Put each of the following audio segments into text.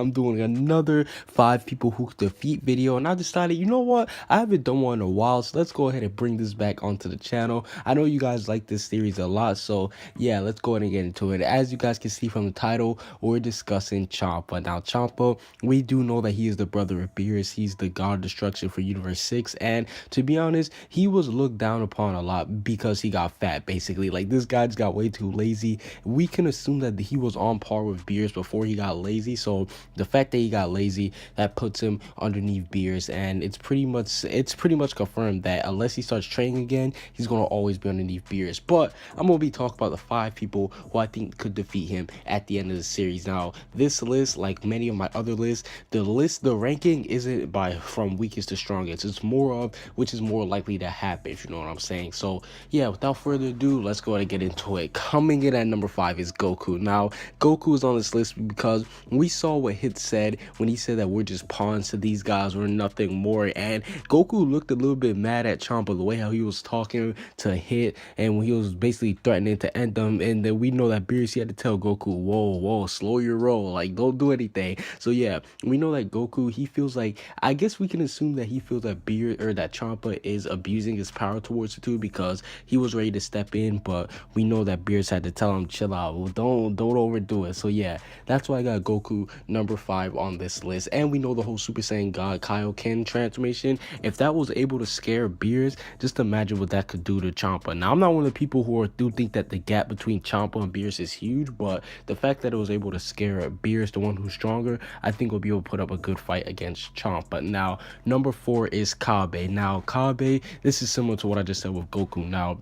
I'm doing another 5 people who defeat video, and I decided, you know what, I haven't done one in a while, so let's go ahead and bring this back onto the channel. I know you guys like this series a lot, so yeah, let's go ahead and get into it. As you guys can see from the title, we're discussing Champa. Now Champa, we do know that he is the brother of Beerus. He's the god of destruction for Universe 6, and to be honest, he was looked down upon a lot because he got fat. Basically, like, this guy just got way too lazy. We can assume that he was on par with Beerus before he got lazy, so the fact that he got lazy, that puts him underneath Beerus, and it's pretty much confirmed that unless he starts training again, he's gonna always be underneath Beerus. But I'm gonna be talking about the 5 people who I think could defeat him at the end of the series. Now, this list, like many of my other lists, the ranking isn't by from weakest to strongest. It's more of which is more likely to happen, if you know what I'm saying. So yeah, without further ado, let's go ahead and get into it. Coming in at number 5 is Goku. Now, Goku is on this list because we saw what Hit said when he said that we're just pawns to these guys, we're nothing more. And Goku looked a little bit mad at Champa, the way how he was talking to Hit, and when he was basically threatening to end them. And then we know that Beerus, he had to tell Goku, whoa, slow your roll, like, don't do anything. So yeah, we know that Goku, he feels like, I guess we can assume that he feels that Beerus, or that Champa, is abusing his power towards the two, because he was ready to step in, but we know that Beerus had to tell him, chill out, well, don't overdo it. So yeah, that's why I got Goku number 5 on this list. And we know the whole Super Saiyan God Kaioken transformation. If that was able to scare Beerus, just imagine what that could do to Champa. Now, I'm not one of the people who do think that the gap between Champa and Beerus is huge, but the fact that it was able to scare Beerus, the one who's stronger, I think will be able to put up a good fight against Champa. Now, number 4 is Kabe. Now, Kabe, this is similar to what I just said with Goku. Now,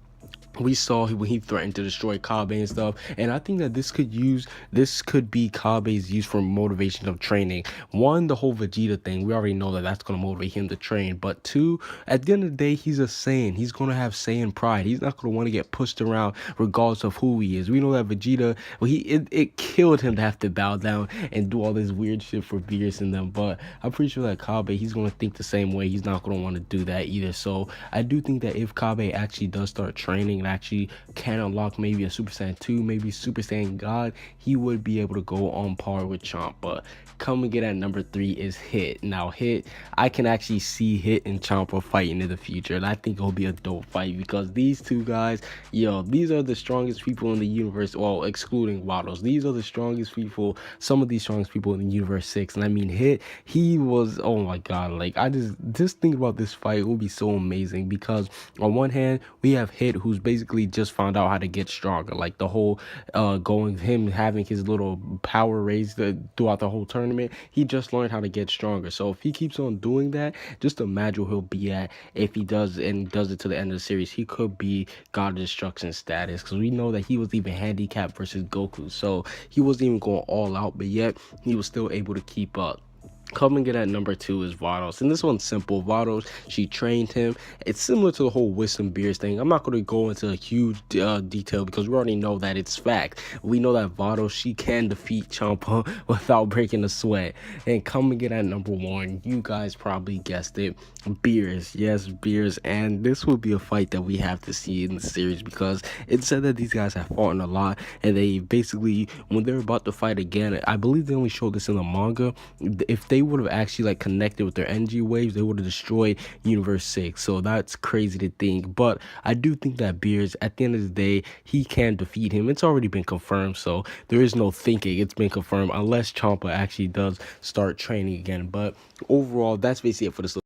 we saw when he threatened to destroy Kabe and stuff, and I think that this could be Kabe's use for motivation of training. One, the whole Vegeta thing, we already know that that's going to motivate him to train. But two, at the end of the day, he's a Saiyan. He's going to have Saiyan pride. He's not going to want to get pushed around regardless of who he is. We know that Vegeta, well, it killed him to have to bow down and do all this weird shit for Beerus and them. But I'm pretty sure that Kabe, he's going to think the same way. He's not going to want to do that either. So I do think that if Kabe actually does start training and actually can unlock maybe a Super Saiyan 2, maybe Super Saiyan God, he would be able to go on par with Champa. Coming in at number 3 is Hit. Now, Hit, I can actually see Hit and Champa fighting in the future, and I think it'll be a dope fight because these two guys, yo, these are the strongest people in the universe, well, excluding Waddles. These are the strongest people, some of these strongest people in the Universe 6, and I mean, Hit, he was, oh my god, like, I just think about this fight, it will be so amazing because on one hand, we have Hit, who's basically just found out how to get stronger, like the whole him having his little power raised throughout the whole tournament. He just learned how to get stronger. So if he keeps on doing that, just imagine where he'll be at if he does it to the end of the series. He could be God of Destruction status, because we know that he was even handicapped versus Goku, so he wasn't even going all out, but yet he was still able to keep up. Coming in at number 2 is Vados, and this one's simple. Vados, she trained him. It's similar to the whole Wisdom Beers thing. I'm not going to go into a huge detail because we already know that it's fact. We know that Vados, she can defeat Champa without breaking a sweat. And coming in at number 1, you guys probably guessed it, Beers. Yes, Beers. And this will be a fight that we have to see in the series because it said that these guys have fought a lot, and they basically, when they're about to fight again, I believe they only showed this in the manga, if they would have actually like connected with their energy waves, they would have destroyed Universe 6. So that's crazy to think. But I do think that Beers, at the end of the day, he can defeat him. It's already been confirmed, so there is no thinking. It's been confirmed unless Champa actually does start training again. But overall, that's basically it for this